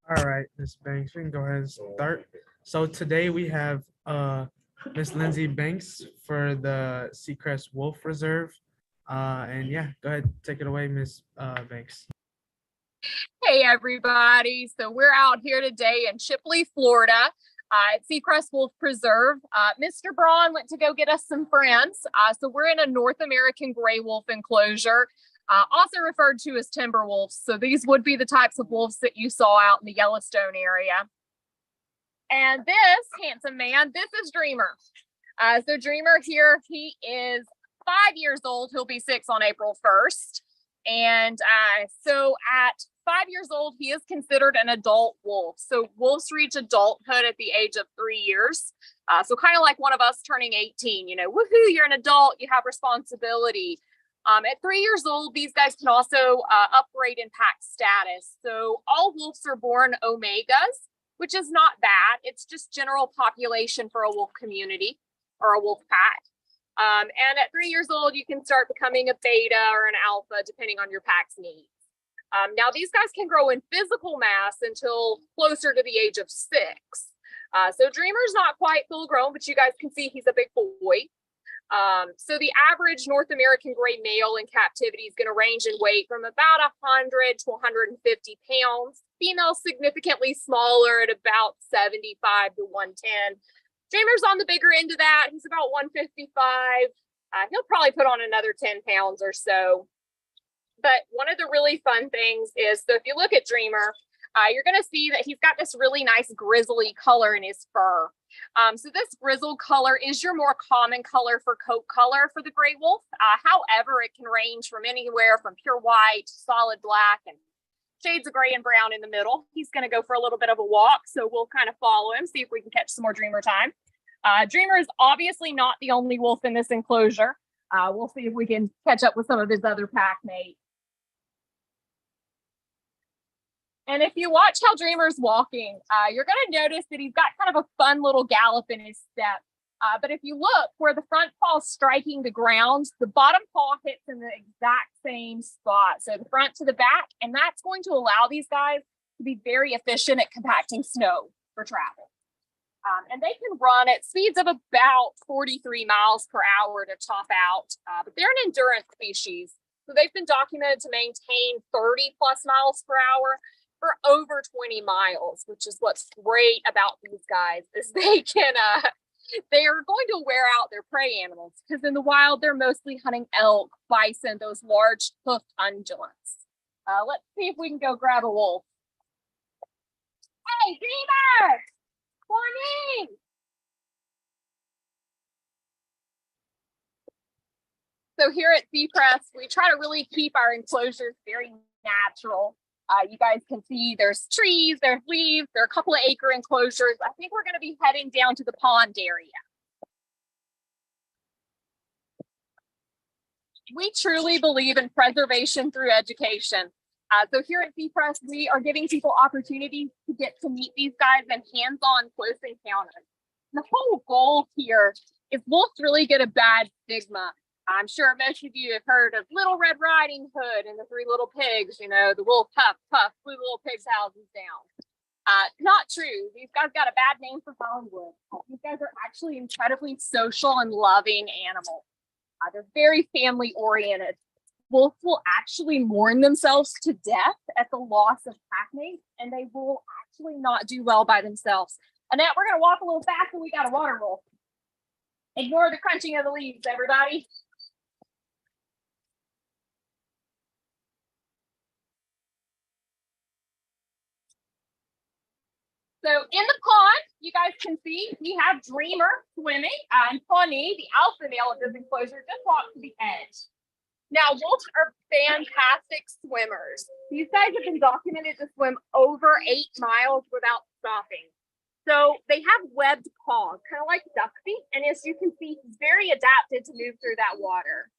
All right, Miss Banks, we can go ahead and start. So today we have Miss Lindsey Banks for the Seacrest Wolf Reserve. And yeah, go ahead, take it away, Miss Banks. Hey everybody, so we're out here today in Chipley, Florida at Seacrest Wolf Preserve. Mr. Braun went to go get us some friends. So we're in a North American gray wolf enclosure, also referred to as timber wolves. So these would be the types of wolves that you saw out in the Yellowstone area. And this handsome man, this is Dreamer. So Dreamer here, he is 5 years old. He'll be 6 on April 1st. And so at 5 years old, he is considered an adult wolf. So wolves reach adulthood at the age of 3 years. So kind of like one of us turning 18, you know, woohoo, you're an adult, you have responsibility. At 3 years old, these guys can also upgrade in pack status. So all wolves are born omegas, which is not bad. It's just general population for a wolf community or a wolf pack. And at 3 years old, you can start becoming a beta or an alpha, depending on your pack's needs. Now, these guys can grow in physical mass until closer to the age of 6. So Dreamer's not quite full grown, but you guys can see he's a big boy. So the average North American gray male in captivity is going to range in weight from about 100 to 150 pounds. Female significantly smaller at about 75 to 110. Dreamer's on the bigger end of that. He's about 155. He'll probably put on another 10 pounds or so. But one of the really fun things is, so if you look at Dreamer, you're going to see that he's got this really nice grizzly color in his fur. So this grizzled color is your more common color for coat color for the gray wolf. However, it can range from anywhere from pure white to solid black and shades of gray and brown in the middle. He's going to go for a little bit of a walk, so we'll kind of follow him, see if we can catch some more Dreamer time. Dreamer is obviously not the only wolf in this enclosure. We'll see if we can catch up with some of his other pack mates. And if you watch how Dreamer's walking, you're going to notice that he's got kind of a fun little gallop in his step. But if you look where the front paw is striking the ground, the bottom paw hits in the exact same spot. So the front to the back, and that's going to allow these guys to be very efficient at compacting snow for travel. And they can run at speeds of about 43 miles per hour to top out, but they're an endurance species. So they've been documented to maintain 30 plus miles per hour for over 20 miles, which is what's great about these guys, is they can, they are going to wear out their prey animals, because in the wild, they're mostly hunting elk, bison, those large hoofed ungulates. Let's see if we can go grab a wolf. Hey, Dreamer! Morning! So here at Seacrest, we try to really keep our enclosures very natural. You guys can see there's trees, there's leaves, there are a couple of acre enclosures. I think we're going to be heading down to the pond area. We truly believe in preservation through education. So here at Seacrest, we are giving people opportunities to get to meet these guys in hands-on close encounters. The whole goal here is wolves really get a bad stigma. I'm sure most of you have heard of Little Red Riding Hood and the Three Little Pigs, you know, the wolf puff, puff, flew the little pig's houses down. Not true. These guys got a bad name for Hollywood. These guys are actually incredibly social and loving animals. They're very family oriented. Wolves will actually mourn themselves to death at the loss of packmates, and they will actually not do well by themselves. Annette, we're going to walk a little faster. We got a water wolf. Ignore the crunching of the leaves, everybody. So in the pond, you guys can see we have Dreamer swimming, and Pawnee, the alpha male of this enclosure, just walked to the edge. Now, wolves are fantastic swimmers. These guys have been documented to swim over 8 miles without stopping. So they have webbed paws, kind of like duck feet. And as you can see, he's very adapted to move through that water.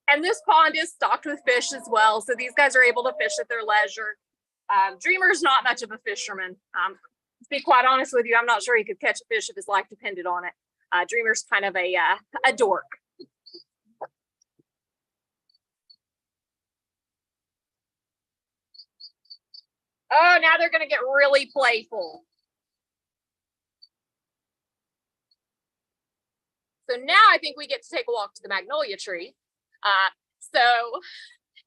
And this pond is stocked with fish as well. So these guys are able to fish at their leisure. Dreamer's not much of a fisherman. To be quite honest with you, I'm not sure he could catch a fish if his life depended on it. Dreamer's kind of a dork. Oh, now they're going to get really playful. So now I think we get to take a walk to the magnolia tree. So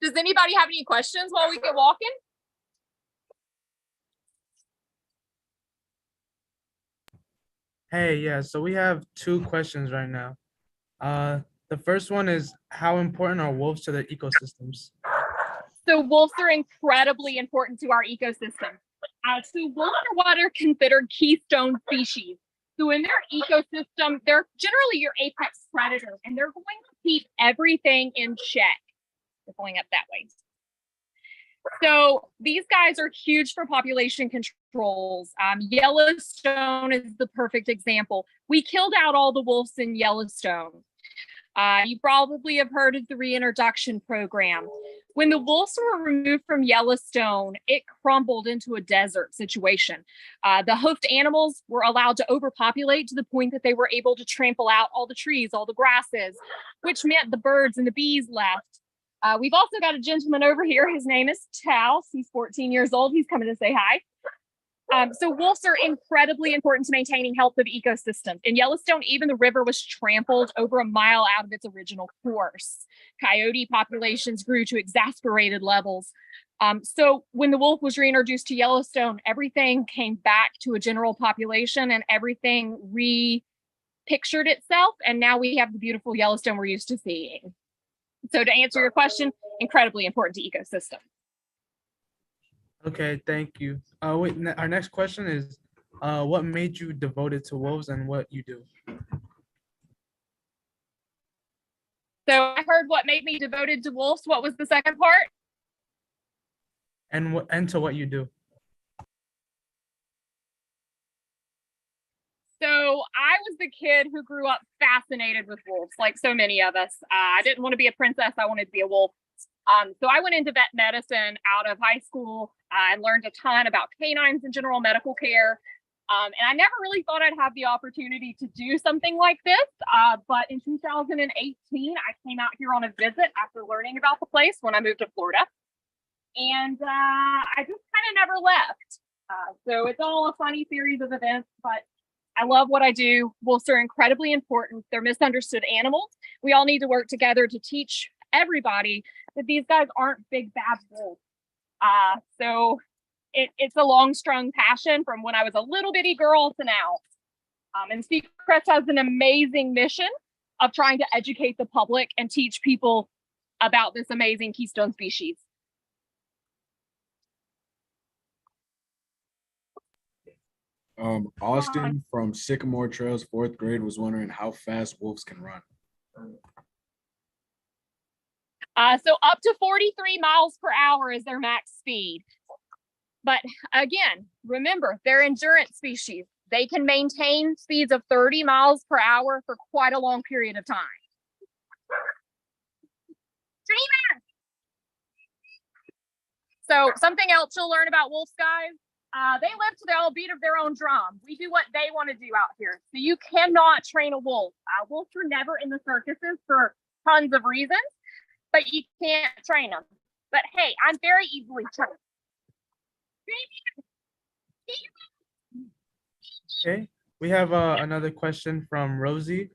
does anybody have any questions while we get walking? Hey, yeah, so we have two questions right now. The first one is, how important are wolves to the ecosystems? So wolves are incredibly important to our ecosystem. So wolves are what are considered keystone species. So in their ecosystem, they're generally your apex predator, and they're going to keep everything in check. They're going up that way. So these guys are huge for population controls. Yellowstone is the perfect example. We killed out all the wolves in Yellowstone. You probably have heard of the reintroduction program. When the wolves were removed from Yellowstone, it crumbled into a desert situation. The hoofed animals were allowed to overpopulate to the point that they were able to trample out all the trees, all the grasses, which meant the birds and the bees left. We've also got a gentleman over here. His name is Taos. He's 14 years old. He's coming to say hi. So wolves are incredibly important to maintaining health of ecosystems. In Yellowstone, even the river was trampled over a mile out of its original course. Coyote populations grew to exasperated levels. So when the wolf was reintroduced to Yellowstone, everything came back to a general population and everything re-pictured itself. And now we have the beautiful Yellowstone we're used to seeing. So to answer your question, incredibly important to ecosystem. Okay, thank you. Our next question is, what made you devoted to wolves and what you do? So I heard what made me devoted to wolves. What was the second part? And to what you do. So I was the kid who grew up fascinated with wolves, like so many of us. I didn't want to be a princess. I wanted to be a wolf. So I went into vet medicine out of high school and learned a ton about canines and general medical care. And I never really thought I'd have the opportunity to do something like this. But in 2018, I came out here on a visit after learning about the place when I moved to Florida. And I just kind of never left. So it's all a funny series of events, but I love what I do. Wolves are incredibly important. They're misunderstood animals. We all need to work together to teach everybody that these guys aren't big bad wolves. So it's a long strung passion from when I was a little bitty girl to now. And Seacrest has an amazing mission of trying to educate the public and teach people about this amazing keystone species. Austin from Sycamore Trails, 4th grade, was wondering how fast wolves can run. So up to 43 miles per hour is their max speed. But again, remember, they're endurance species. They can maintain speeds of 30 miles per hour for quite a long period of time. So something else you'll learn about wolves, guys, they live to the beat of their own drum. We do what they want to do out here. So you cannot train a wolf. Wolves were never in the circuses for tons of reasons, but you can't train them. But hey, I'm very easily trained. Okay, we have another question from Rosie.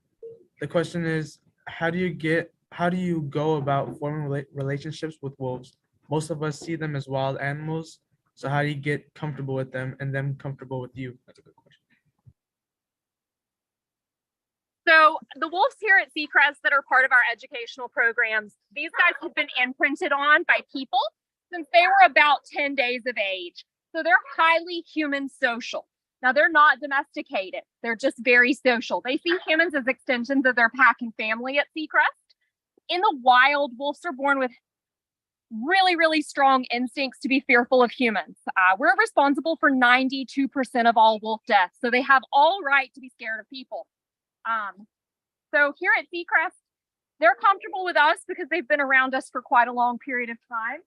The question is, how do you go about forming relationships with wolves? Most of us see them as wild animals. So how do you get comfortable with them and them comfortable with you? That's a good question. So the wolves here at Seacrest that are part of our educational programs, these guys have been imprinted on by people since they were about 10 days of age. So they're highly human social. Now they're not domesticated. They're just very social. They see humans as extensions of their pack and family at Seacrest. In the wild, wolves are born with really, really strong instincts to be fearful of humans. We're responsible for 92% of all wolf deaths. So they have all right to be scared of people. So here at Seacrest, they're comfortable with us because they've been around us for quite a long period of time.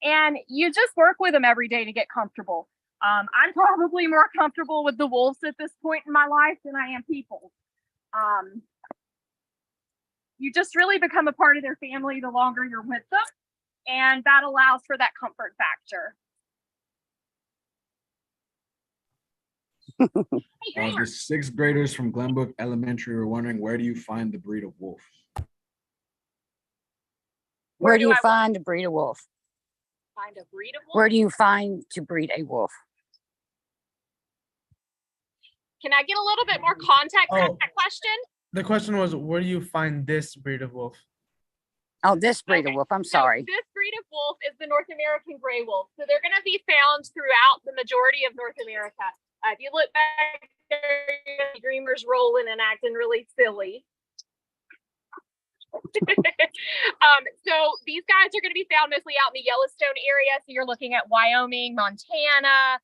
And you just work with them every day to get comfortable. I'm probably more comfortable with the wolves at this point in my life than I am people. You just really become a part of their family the longer you're with them. And that allows for that comfort factor. Hey, Dreamer. The sixth graders from Glenbrook Elementary were wondering, where do you find the breed of wolf? Where do you I find a breed of wolf? find a breed of wolf? Where do you find to breed a wolf? Can I get a little bit more context on Oh. that question? The question was, where do you find this breed of wolf? Oh, this breed Okay, of wolf. I'm So sorry. this breed of wolf is the North American gray wolf. So they're going to be found throughout the majority of North America. If you look back there, Dreamer's rolling and acting really silly. So these guys are going to be found mostly out in the Yellowstone area. So you're looking at Wyoming, Montana,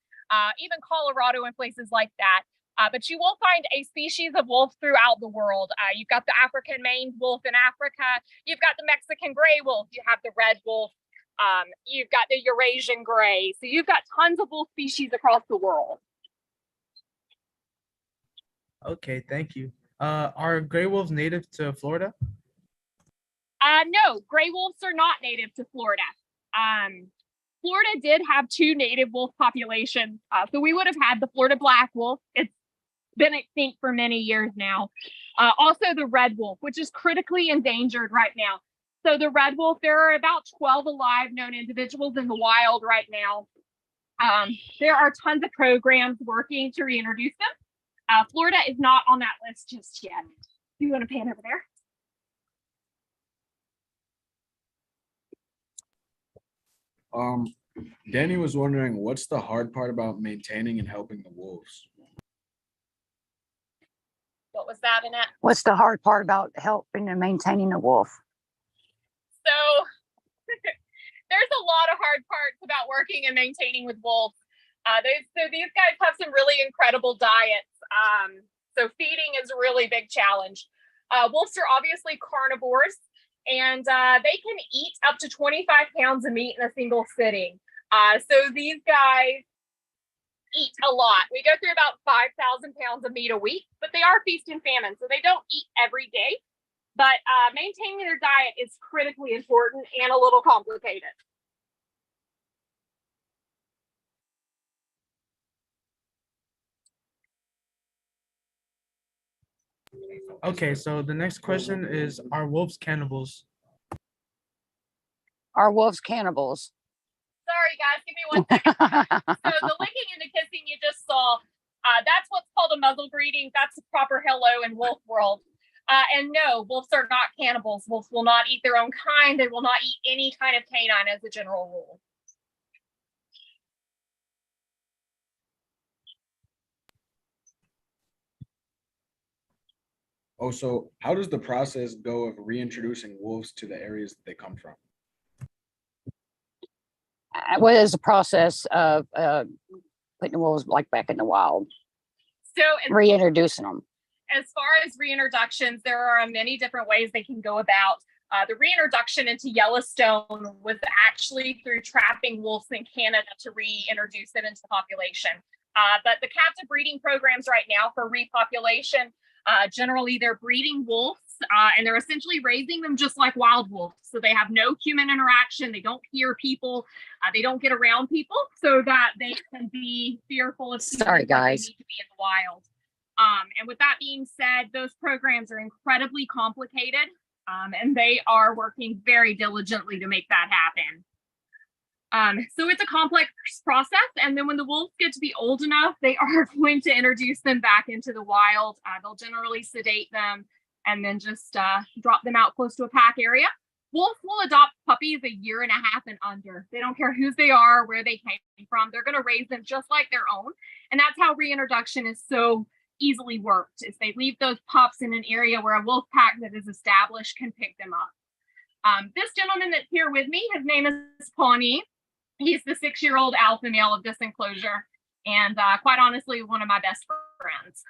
even Colorado and places like that. But you will find a species of wolf throughout the world. You've got the African maned wolf in Africa. You've got the Mexican gray wolf. You have the red wolf. You've got the Eurasian gray. So you've got tons of wolf species across the world. Okay, thank you. Are gray wolves native to Florida? No, gray wolves are not native to Florida. Florida did have two native wolf populations. So we would have had the Florida black wolf. It's been extinct for many years now. Also the red wolf, which is critically endangered right now. So the red wolf, there are about 12 alive known individuals in the wild right now. There are tons of programs working to reintroduce them. Florida is not on that list just yet. You want to pan over there? Danny was wondering, what's the hard part about maintaining and helping the wolves? What was that, Annette? What's the hard part about helping and maintaining a wolf? So there's a lot of hard parts about working and maintaining with wolves. So these guys have some really incredible diets. So feeding is a really big challenge. Wolves are obviously carnivores, and they can eat up to 25 pounds of meat in a single sitting. So these guys eat a lot. We go through about 5,000 pounds of meat a week, but they are feast and famine, so they don't eat every day. But maintaining their diet is critically important and a little complicated. Okay, so the next question is, are wolves cannibals? Are wolves cannibals? Sorry, guys, give me 1 second. So the licking and the kissing you just saw, that's what's called a muzzle greeting. That's the proper hello in wolf world. And no, wolves are not cannibals. Wolves will not eat their own kind. They will not eat any kind of canine as a general rule. Oh, so how does the process go of reintroducing wolves to the areas that they come from? What is the process of putting the wolves like back in the wild, So reintroducing them? as far as reintroductions, there are many different ways they can go about. The reintroduction into Yellowstone was actually through trapping wolves in Canada to reintroduce it into the population. But the captive breeding programs right now for repopulation, generally they're breeding wolves and they're essentially raising them just like wild wolves. So they have no human interaction. They don't hear people. They don't get around people so that they can be fearful of people. Sorry, guys. They need to be in the wild. And with that being said, those programs are incredibly complicated, and they are working very diligently to make that happen. So it's a complex process. And then when the wolves get to be old enough, they are going to introduce them back into the wild. They'll generally sedate them and then just drop them out close to a pack area. Wolves will adopt puppies a year and a half and under. They don't care whose they are, where they came from. They're going to raise them just like their own. And that's how reintroduction is so easily worked, is they leave those pups in an area where a wolf pack that is established can pick them up. This gentleman that's here with me, his name is Pawnee. He's the 6-year-old alpha male of this enclosure, and quite honestly, one of my best friends.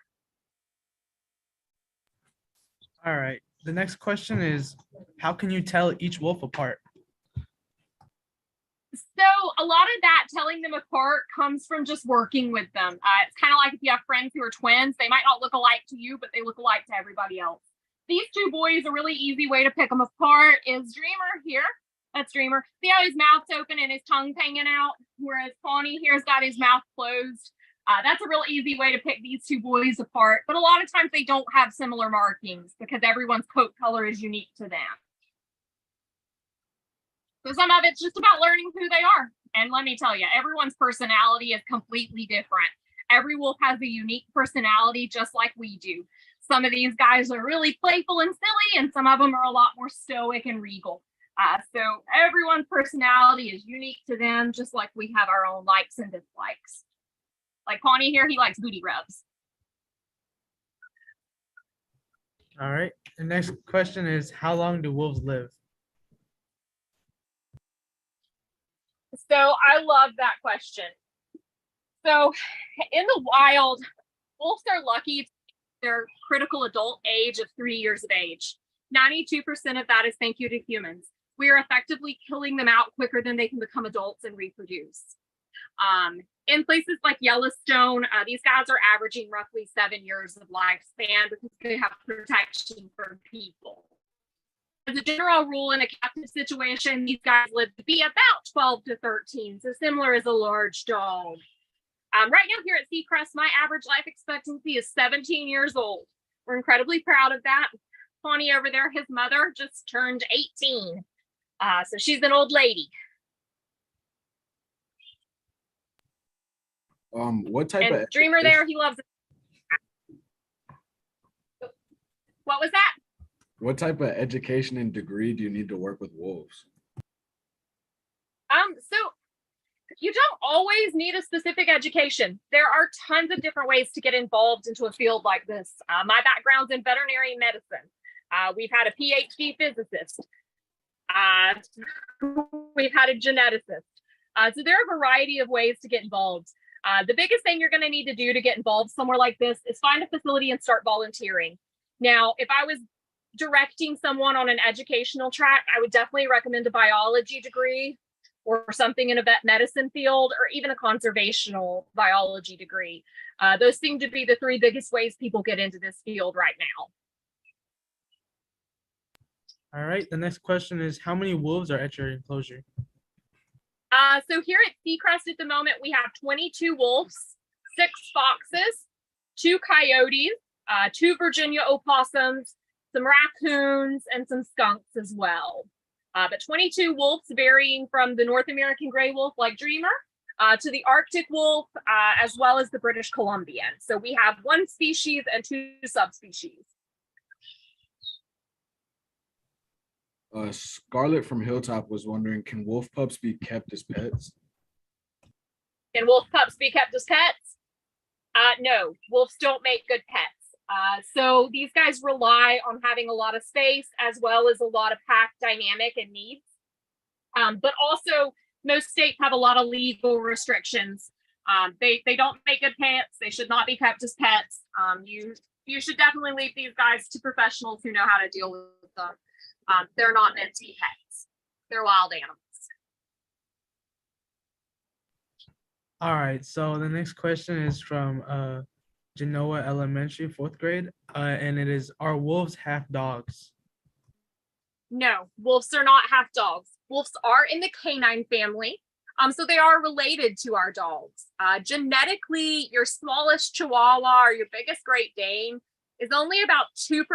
All right. The next question is, how can you tell each wolf apart? So a lot of that telling them apart comes from just working with them. It's kind of like if you have friends who are twins, they might not look alike to you, but they look alike to everybody else. These two boys, a really easy way to pick them apart is Dreamer here. That's Dreamer. See how his mouth's open and his tongue's hanging out? Whereas Pawnee here's got his mouth closed. That's a real easy way to pick these two boys apart, but a lot of times they don't have similar markings because everyone's coat color is unique to them. So some of it's just about learning who they are. And let me tell you, everyone's personality is completely different. Every wolf has a unique personality, just like we do. Some of these guys are really playful and silly, and some of them are a lot more stoic and regal. So everyone's personality is unique to them, just like we have our own likes and dislikes. Like Pawnee here, he likes booty rubs. All right. The next question is, how long do wolves live? So I love that question. So in the wild, wolves are lucky their critical adult age of 3 years of age. 92% of that is thank you to humans. We are effectively killing them out quicker than they can become adults and reproduce. In places like Yellowstone, these guys are averaging roughly 7 years of lifespan because they have protection from people. As a general rule, in a captive situation, these guys live to be about 12 to 13, so similar as a large dog. Right now here at Seacrest, my average life expectancy is 17 years old. We're incredibly proud of that. Pawnee over there, his mother just turned 18. So she's an old lady. What type And of Dreamer there, he loves it. What was that? What type of education and degree do you need to work with wolves? So you don't always need a specific education. There are tons of different ways to get involved into a field like this. My background's in veterinary medicine. We've had a PhD physicist. We've had a geneticist. So there are a variety of ways to get involved. The biggest thing you're going to need to do to get involved somewhere like this is find a facility and start volunteering. Now, if I was directing someone on an educational track, I would definitely recommend a biology degree or something in a vet medicine field, or even a conservational biology degree. Those seem to be the three biggest ways people get into this field right now. All right. The next question is, how many wolves are at your enclosure? So here at Seacrest at the moment, we have 22 wolves, 6 foxes, 2 coyotes, 2 Virginia opossums, some raccoons, and some skunks as well. But 22 wolves varying from the North American gray wolf like Dreamer to the Arctic wolf, as well as the British Columbian. So we have 1 species and 2 subspecies. Scarlett from Hilltop was wondering, can wolf pups be kept as pets? Can wolf pups be kept as pets? No, wolves don't make good pets. So these guys rely on having a lot of space as well as a lot of pack dynamic and needs. But also most states have a lot of legal restrictions. They don't make good pets. They should not be kept as pets. You should definitely leave these guys to professionals who know how to deal with them. They're not meant to be pets. They're wild animals. All right. So the next question is from Genoa Elementary, 4th grade. And it is, are wolves half dogs? No, wolves are not half dogs. Wolves are in the canine family. So they are related to our dogs. Genetically, your smallest Chihuahua or your biggest Great Dane is only about 2%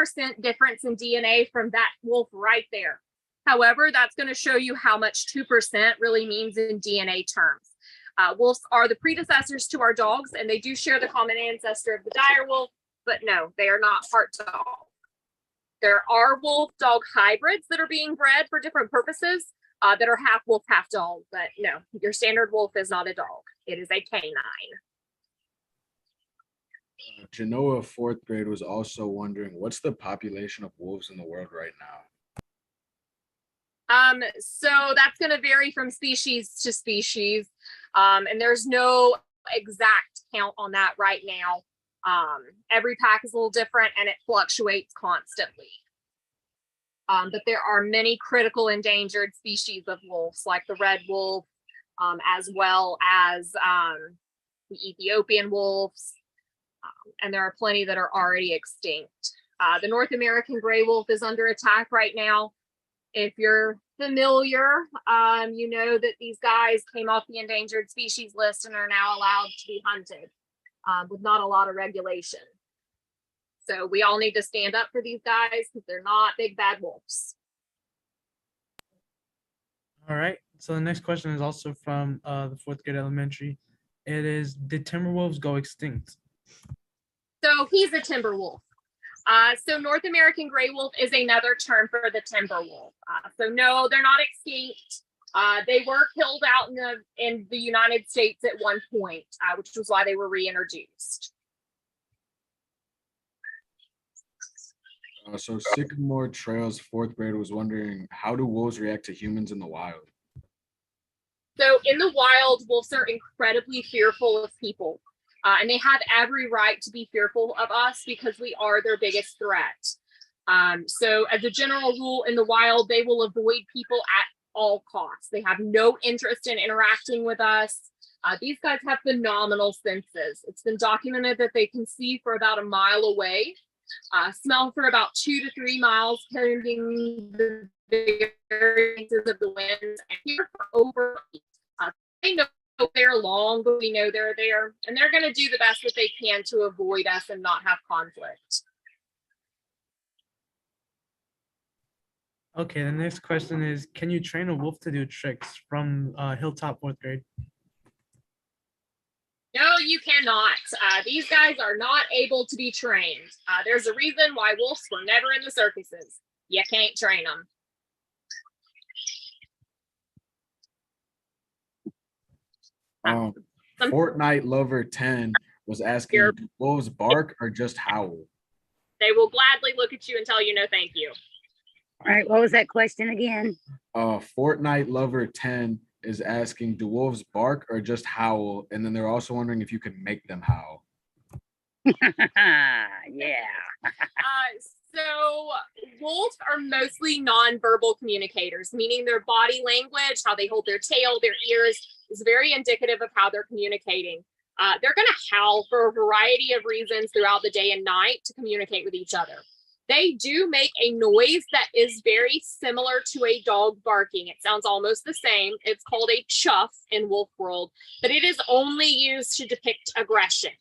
difference in DNA from that wolf right there. However, that's going to show you how much 2% really means in DNA terms. Wolves are the predecessors to our dogs, and they do share the common ancestor of the dire wolf, but no, they are not part dog. There are wolf dog hybrids that are being bred for different purposes that are half wolf, half dog, but no, your standard wolf is not a dog. It is a canine. Genoa, 4th grade, was also wondering, what's the population of wolves in the world right now? So that's going to vary from species to species. And there's no exact count on that right now. Every pack is a little different and it fluctuates constantly. But there are many critical endangered species of wolves, like the red wolf, as well as the Ethiopian wolves. And there are plenty that are already extinct. The North American gray wolf is under attack right now. If you're familiar, you know that these guys came off the endangered species list and are now allowed to be hunted. with not a lot of regulation. So we all need to stand up for these guys because they're not big bad wolves. All right. So the next question is also from the fourth grade elementary. It is, did timber wolves go extinct? So he's a timber wolf. So North American gray wolf is another term for the timber wolf. So no, they're not extinct. They were killed out in the United States at one point, which was why they were reintroduced. So Sycamore Trails fourth grader was wondering, how do wolves react to humans in the wild? So in the wild, wolves are incredibly fearful of people. And they have every right to be fearful of us because we are their biggest threat. So as a general rule in the wild, they will avoid people at all costs. They have no interest in interacting with us. These guys have phenomenal senses. It's been documented that they can see for about a mile away, smell for about 2 to 3 miles, pending the variances of the winds, and hear for over. They know they're long, but we know they're there, and they're going to do the best that they can to avoid us and not have conflict. Okay, the next question is, can you train a wolf to do tricks? From Hilltop fourth grade. No, you cannot. These guys are not able to be trained. There's a reason why wolves were never in the circuses. You can't train them. Fortnite Lover 10 was asking, do wolves bark or just howl? They will gladly look at you and tell you no thank you. All right, what was that question again? Fortnite Lover 10 is asking, do wolves bark or just howl? And then they're also wondering if you can make them howl. Yeah. So wolves are mostly nonverbal communicators, meaning their body language, how they hold their tail, their ears, is very indicative of how they're communicating. They're going to howl for a variety of reasons throughout the day and night to communicate with each other. They do make a noise that is very similar to a dog barking. It sounds almost the same. It's called a chuff in wolf world, but it is only used to depict aggression.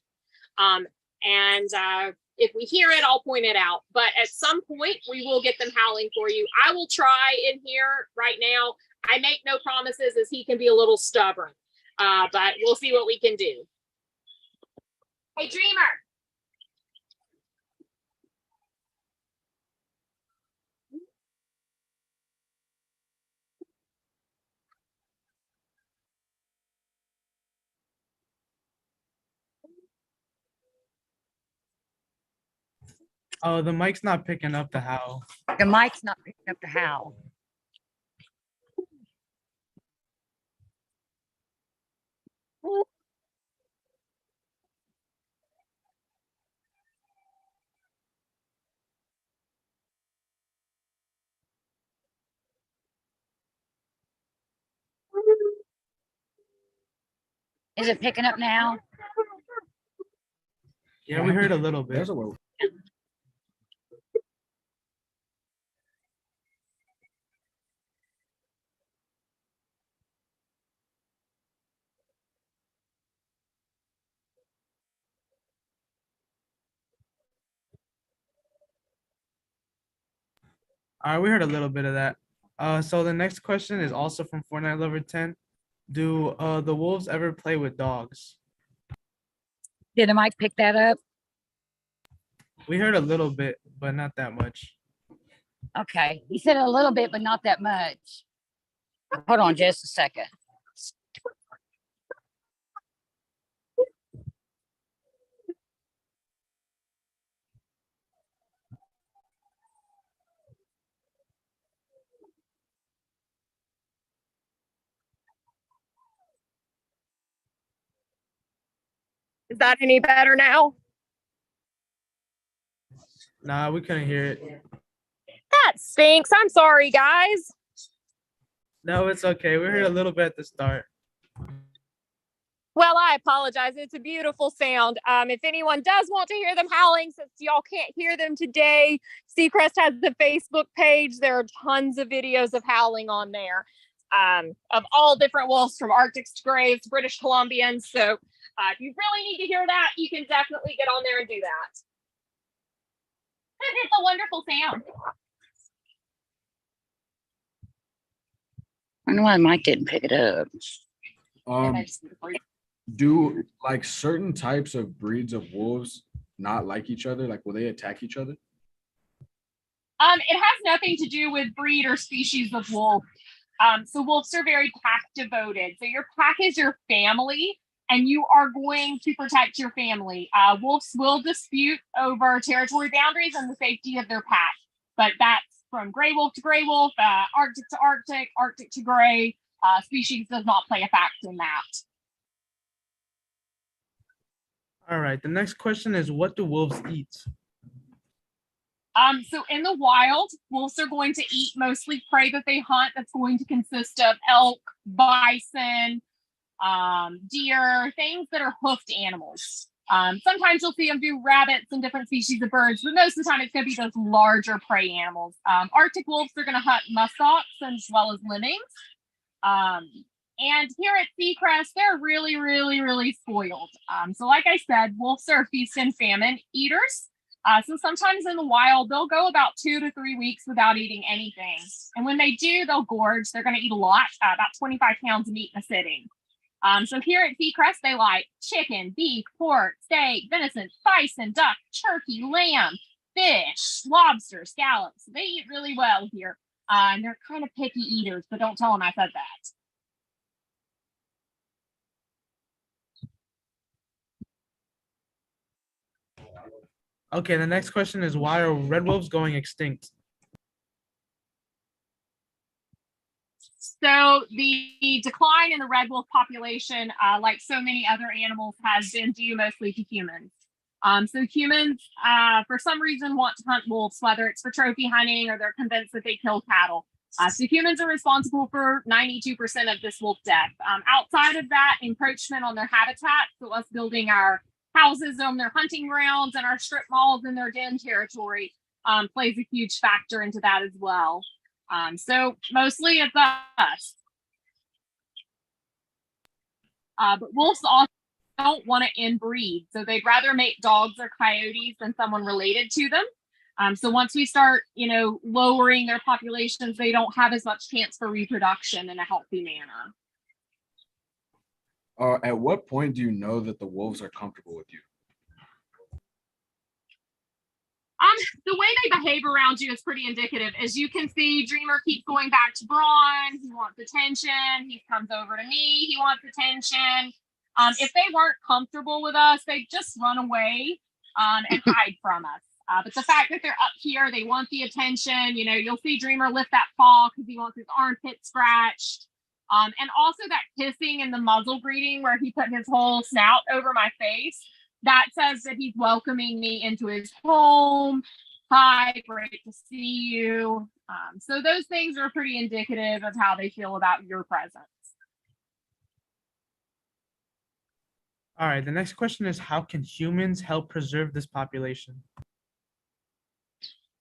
If we hear it, I'll point it out. But at some point, we will get them howling for you. I will try in here right now. I make no promises as he can be a little stubborn, but we'll see what we can do. Hey, Dreamer. Oh, the mic's not picking up the howl. The mic's not picking up the howl. Is it picking up now? Yeah, we heard a little bit. There's a wolf. All right, we heard a little bit of that. So the next question is also from Fortnite Lover 10. Do the wolves ever play with dogs? Did the mic pick that up? We heard a little bit, but not that much. Okay. He said a little bit, but not that much. Hold on just a second. Is that any better now? Nah, we couldn't hear it. That stinks. I'm sorry, guys. No, it's okay. We heard a little bit at the start. Well, I apologize. It's a beautiful sound. If anyone does want to hear them howling, since y'all can't hear them today, Seacrest has the Facebook page. There are tons of videos of howling on there. of all different wolves, from Arctics to Greys, British Columbians. So if you really need to hear that, you can definitely get on there and do that. It's a wonderful sound. I know why Mike didn't pick it up. Do like certain types of breeds of wolves not like each other? Like, will they attack each other? It has nothing to do with breed or species of wolf. So wolves are very pack devoted. So your pack is your family, and you are going to protect your family. Wolves will dispute over territory boundaries and the safety of their pack, but that's from gray wolf to gray wolf, Arctic to Arctic, Arctic to gray. Species does not play a factor in that. All right. The next question is, what do wolves eat? So in the wild, wolves are going to eat mostly prey that they hunt. That's going to consist of elk, bison, deer, things that are hoofed animals. Sometimes you'll see them do rabbits and different species of birds, but most of the time it's going to be those larger prey animals. Arctic wolves are going to hunt muskox as well as lemmings. And here at Seacrest, they're really, really, really spoiled. So like I said, wolves are feast and famine eaters. So sometimes in the wild, they'll go about 2 to 3 weeks without eating anything. And when they do, they'll gorge. They're going to eat a lot, about 25 pounds of meat in a sitting. So here at Seacrest, they like chicken, beef, pork, steak, venison, bison, duck, turkey, lamb, fish, lobster, scallops. They eat really well here. And they're kind of picky eaters, but don't tell them I said that. Okay, the next question is, why are red wolves going extinct? So the decline in the red wolf population, like so many other animals, has been due mostly to humans. So humans, for some reason, want to hunt wolves, whether it's for trophy hunting or they're convinced that they kill cattle. So humans are responsible for 92% of this wolf death. Outside of that, encroachment on their habitat, so us building our houses on their hunting grounds and our strip malls in their den territory, plays a huge factor into that as well. So mostly it's us. But wolves also don't want to inbreed, so they'd rather make dogs or coyotes than someone related to them. So once we start, lowering their populations, they don't have as much chance for reproduction in a healthy manner. At what point do you know that the wolves are comfortable with you? The way they behave around you is pretty indicative. As you can see, Dreamer keeps going back to Braun. He wants attention. He comes over to me. He wants attention. If they weren't comfortable with us, they'd just run away and hide from us. But the fact that they're up here, they want the attention. You'll see Dreamer lift that paw because he wants his armpit scratched. And also that kissing and the muzzle greeting where he put his whole snout over my face, that says that he's welcoming me into his home. Hi, great to see you. So those things are pretty indicative of how they feel about your presence. All right, the next question is, how can humans help preserve this population?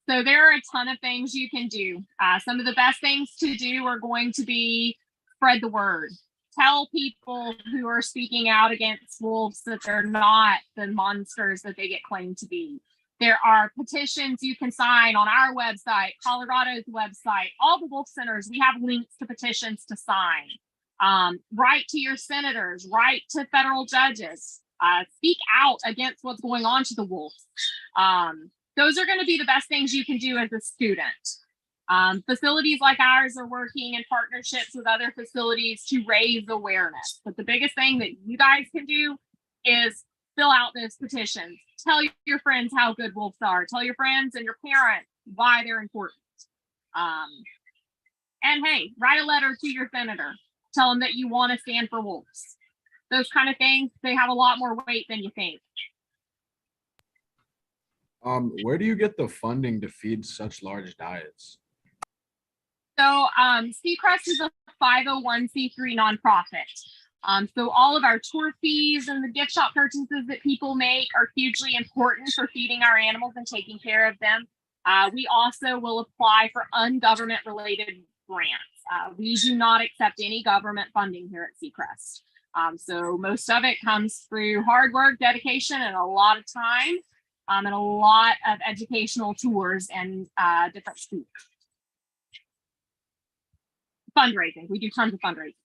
So there are a ton of things you can do. Some of the best things to do are going to be spread the word. Tell people who are speaking out against wolves that they're not the monsters that they get claimed to be. There are petitions you can sign on our website, Colorado's website, all the wolf centers. We have links to petitions to sign. Write to your senators, write to federal judges, speak out against what's going on to the wolves. Those are going to be the best things you can do as a student. Facilities like ours are working in partnerships with other facilities to raise awareness. But the biggest thing that you guys can do is fill out those petitions. Tell your friends how good wolves are. Tell your friends and your parents why they're important. And hey, write a letter to your senator. Tell them that you want to stand for wolves. Those kind of things, they have a lot more weight than you think. Where do you get the funding to feed such large diets? So Seacrest is a 501c3 nonprofit. So all of our tour fees and the gift shop purchases that people make are hugely important for feeding our animals and taking care of them. We also will apply for ungovernment related grants. We do not accept any government funding here at Seacrest. So most of it comes through hard work, dedication, and a lot of time, and a lot of educational tours and different schools. Fundraising. We do tons of fundraising.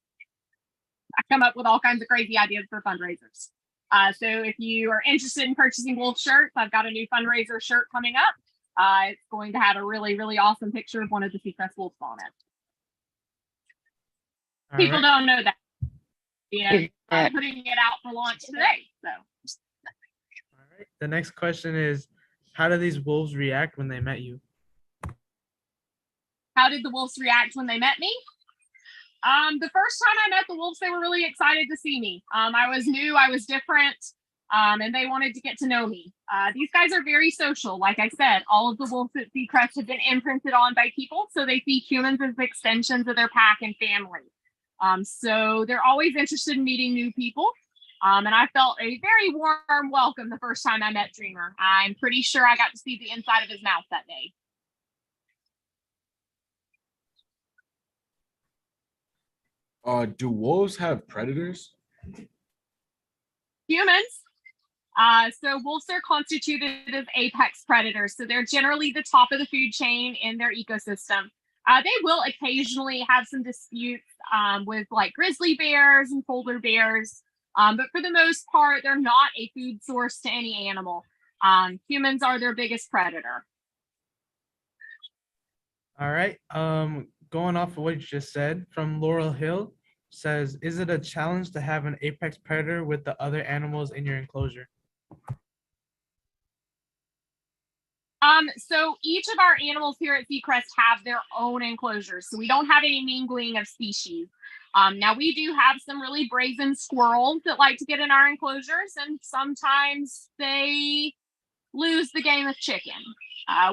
I come up with all kinds of crazy ideas for fundraisers. So if you are interested in purchasing wolf shirts, I've got a new fundraiser shirt coming up. It's going to have a really, really awesome picture of one of the Seacrest wolves on it. People don't know that. I'm putting it out for launch today. So. All right. The next question is, how do these wolves react when they met you? How did the wolves react when they met me? The first time I met the wolves, they were really excited to see me. I was new, I was different, and they wanted to get to know me. These guys are very social. Like I said, all of the wolves at Seacrest have been imprinted on by people, so they see humans as extensions of their pack and family. So they're always interested in meeting new people. And I felt a very warm welcome the first time I met Dreamer. I'm pretty sure I got to see the inside of his mouth that day. Do wolves have predators? Humans. So wolves are constituted as apex predators. So they're generally the top of the food chain in their ecosystem. They will occasionally have some disputes with like grizzly bears and polar bears. But for the most part, they're not a food source to any animal. Humans are their biggest predator. All right. Going off of what you just said, from Laurel Hill says, is it a challenge to have an apex predator with the other animals in your enclosure? So each of our animals here at Seacrest have their own enclosures. So we don't have any mingling of species. Now we do have some really brazen squirrels that like to get in our enclosures, and sometimes they lose the game of chicken.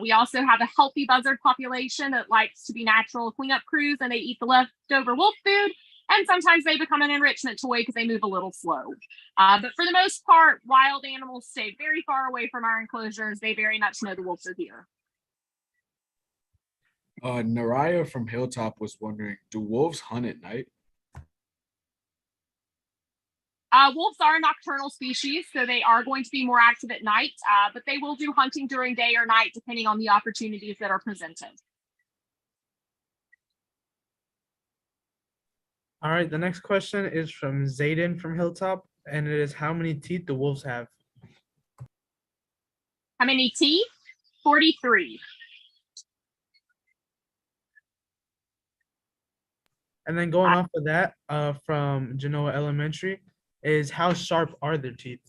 We also have a healthy buzzard population that likes to be natural cleanup crews, and they eat the leftover wolf food. And sometimes they become an enrichment toy because they move a little slow. But for the most part, wild animals stay very far away from our enclosures. They very much know the wolves are here. Naraya from Hilltop was wondering, do wolves hunt at night? Wolves are a nocturnal species, so they are going to be more active at night, but they will do hunting during day or night, depending on the opportunities that are presented. All right, the next question is from Zayden from Hilltop, and it is, how many teeth do wolves have? How many teeth? 43. And then going off of that, from Genoa Elementary, is how sharp are their teeth?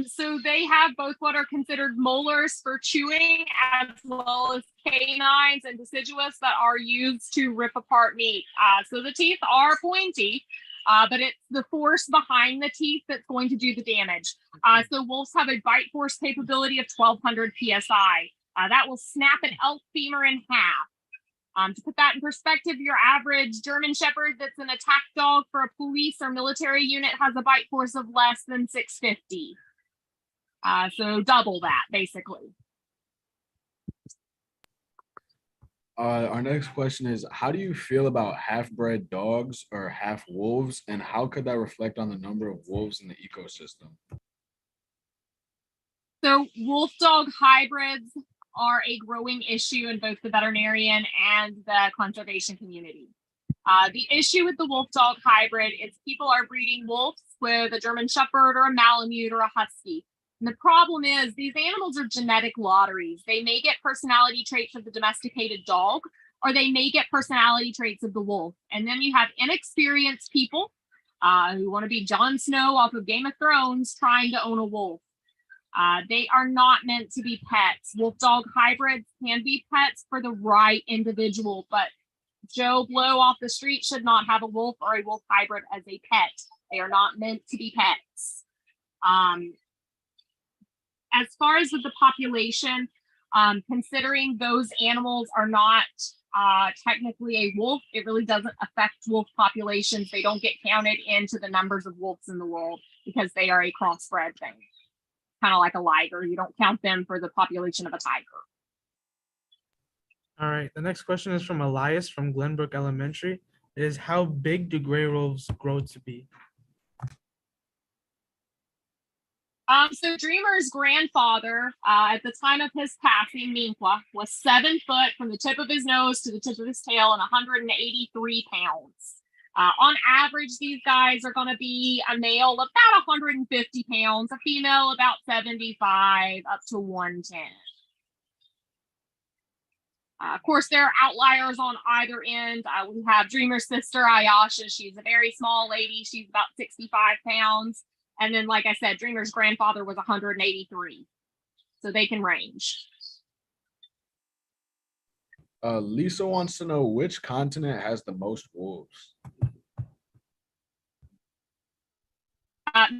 So they have both what are considered molars for chewing, as well as canines and deciduous that are used to rip apart meat. So the teeth are pointy, but it's the force behind the teeth that's going to do the damage. So wolves have a bite force capability of 1200 psi. That will snap an elk femur in half. To put that in perspective, your average German Shepherd that's an attack dog for a police or military unit has a bite force of less than 650. So double that, basically. Our next question is, how do you feel about half-bred dogs or half wolves, and how could that reflect on the number of wolves in the ecosystem? So wolf dog hybrids are a growing issue in both the veterinarian and the conservation community. The issue with the wolf dog hybrid is people are breeding wolves with a German Shepherd or a Malamute or a Husky. And the problem is these animals are genetic lotteries. They may get personality traits of the domesticated dog, or they may get personality traits of the wolf. And then you have inexperienced people who want to be Jon Snow off of Game of Thrones trying to own a wolf. They are not meant to be pets. Wolf dog hybrids can be pets for the right individual, but Joe Blow off the street should not have a wolf or a wolf hybrid as a pet. They are not meant to be pets. As far as with the population, considering those animals are not technically a wolf, it really doesn't affect wolf populations. They don't get counted into the numbers of wolves in the world because they are a crossbred thing. Kind of like a liger. You don't count them for the population of a tiger. All right. The next question is from Elias from Glenbrook Elementary. It is, how big do gray wolves grow to be? So Dreamer's grandfather, at the time of his passing, Minkwa, was 7 foot from the tip of his nose to the tip of his tail and 183 pounds. On average, these guys are going to be a male about 150 pounds, a female about 75 up to 110. Of course, there are outliers on either end. We have Dreamer's sister, Ayasha. She's a very small lady. She's about 65 pounds. And then, like I said, Dreamer's grandfather was 183. So they can range. Lisa wants to know which continent has the most wolves.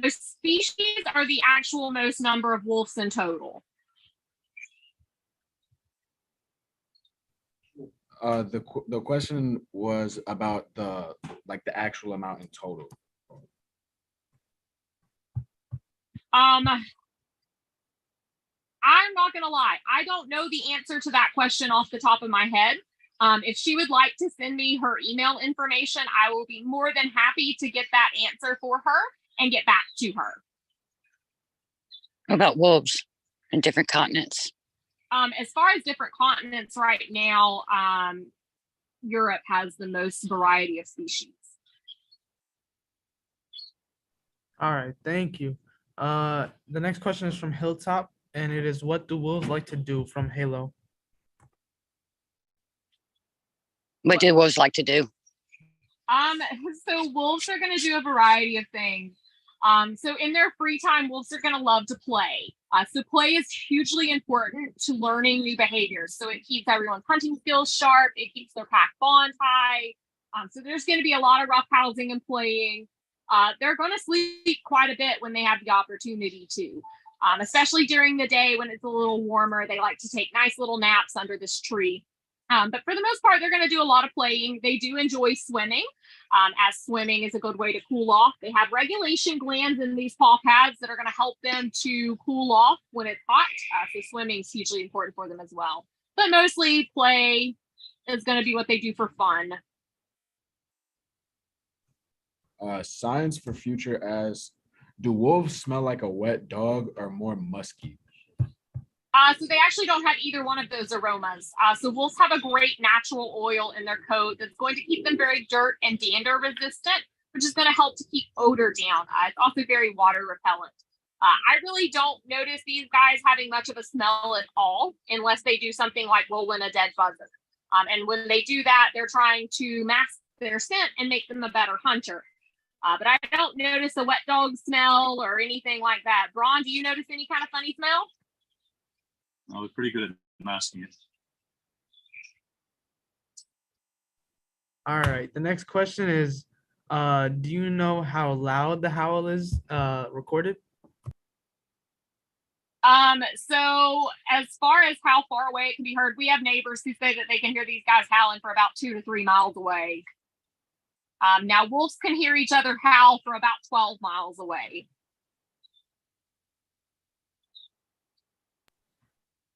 The species are the actual most number of wolves in total. The question was about the actual amount in total. I'm not gonna lie, I don't know the answer to that question off the top of my head. If she would like to send me her email information, I will be more than happy to get that answer for her and get back to her. What about wolves in different continents? As far as different continents right now, Europe has the most variety of species. All right. Thank you. The next question is from Hilltop, and it is, what do wolves like to do, from Halo? What do wolves like to do? So wolves are going to do a variety of things. So in their free time, wolves are going to love to play. So play is hugely important to learning new behaviors. So it keeps everyone's hunting skills sharp. It keeps their pack bond high. So there's going to be a lot of roughhousing and playing. They're going to sleep quite a bit when they have the opportunity to, especially during the day when it's a little warmer. They like to take nice little naps under this tree. But for the most part, they're going to do a lot of playing. They do enjoy swimming, as swimming is a good way to cool off. They have regulation glands in these paw pads that are going to help them to cool off when it's hot. So swimming is hugely important for them as well. But mostly play is going to be what they do for fun. Signs for future as, do wolves smell like a wet dog or more musky? So they actually don't have either one of those aromas. So wolves have a great natural oil in their coat that's going to keep them very dirt and dander resistant, which is going to help to keep odor down. It's also very water repellent. I really don't notice these guys having much of a smell at all, unless they do something like roll in a dead buzzard. And when they do that, they're trying to mask their scent and make them a better hunter. But I don't notice a wet dog smell or anything like that. Braun, do you notice any kind of funny smell? I was pretty good at masking it. All right. The next question is, do you know how loud the howl is recorded? So as far as how far away it can be heard, we have neighbors who say that they can hear these guys howling for about 2 to 3 miles away. Now wolves can hear each other howl for about 12 miles away.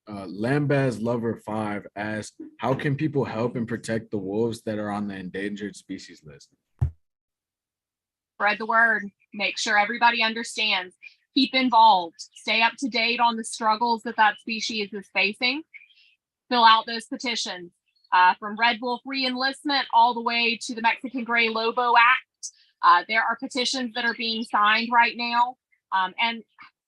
Lambaz Lover 5 asks, how can people help and protect the wolves that are on the endangered species list? Spread the word. Make sure everybody understands. Keep involved. Stay up to date on the struggles that that species is facing. Fill out those petitions. From Red Wolf re-enlistment all the way to the Mexican Gray Lobo Act. There are petitions that are being signed right now. And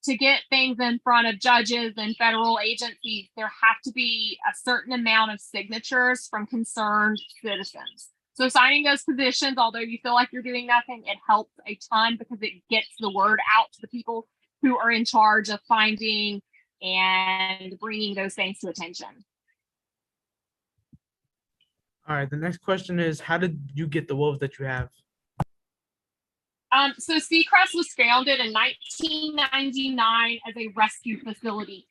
to get things in front of judges and federal agencies, there have to be a certain amount of signatures from concerned citizens. So signing those petitions, although you feel like you're doing nothing, it helps a ton because it gets the word out to the people who are in charge of finding and bringing those things to attention. All right. The next question is, how did you get the wolves that you have? So Seacrest was founded in 1999 as a rescue facility.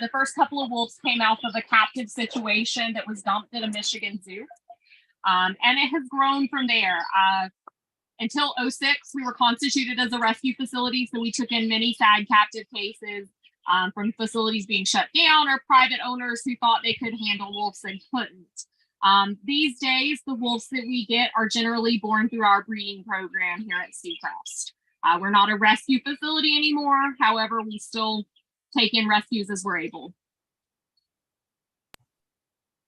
The first couple of wolves came out of a captive situation that was dumped at a Michigan zoo. And it has grown from there. Until 2006, we were constituted as a rescue facility. So we took in many SAG captive cases. from facilities being shut down or private owners who thought they could handle wolves and couldn't. These days, the wolves that we get are generally born through our breeding program here at Seacrest. We're not a rescue facility anymore. However, we still take in rescues as we're able.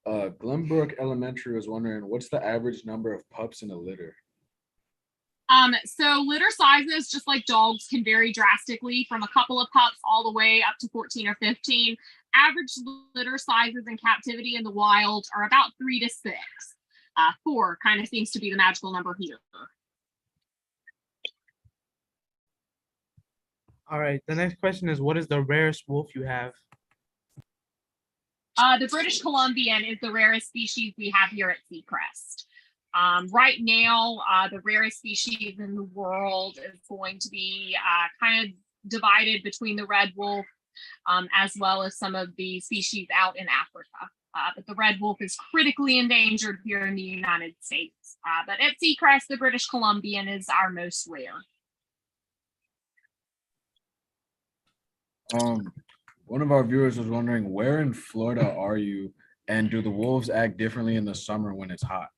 Glenbrook Elementary was wondering, what's the average number of pups in a litter? So litter sizes, just like dogs, can vary drastically from a couple of pups all the way up to 14 or 15. Average litter sizes in captivity in the wild are about 3 to 6. 4 kind of seems to be the magical number here. All right. The next question is, what is the rarest wolf you have? The British Columbian is the rarest species we have here at Seacrest. Right now, the rarest species in the world is going to be kind of divided between the red wolf as well as some of the species out in Africa. But the red wolf is critically endangered here in the United States. But at Seacrest, the British Columbian is our most rare. One of our viewers was wondering, where in Florida are you, and do the wolves act differently in the summer when it's hot?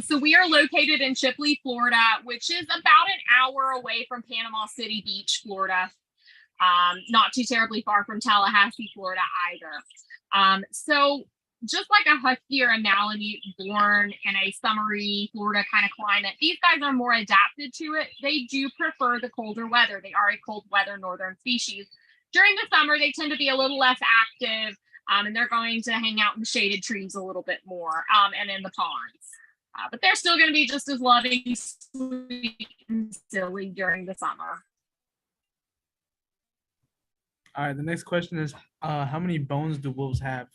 So we are located in Shipley, Florida, which is about an hour away from Panama City Beach, Florida. Not too terribly far from Tallahassee, Florida either. So just like a husky or a malamute born in a summery Florida kind of climate, these guys are more adapted to it. They do prefer the colder weather. They are a cold weather northern species. During the summer, they tend to be a little less active, and they're going to hang out in the shaded trees a little bit more and in the ponds. But they're still going to be just as loving, sweet, and silly during the summer. All right. The next question is, how many bones do wolves have?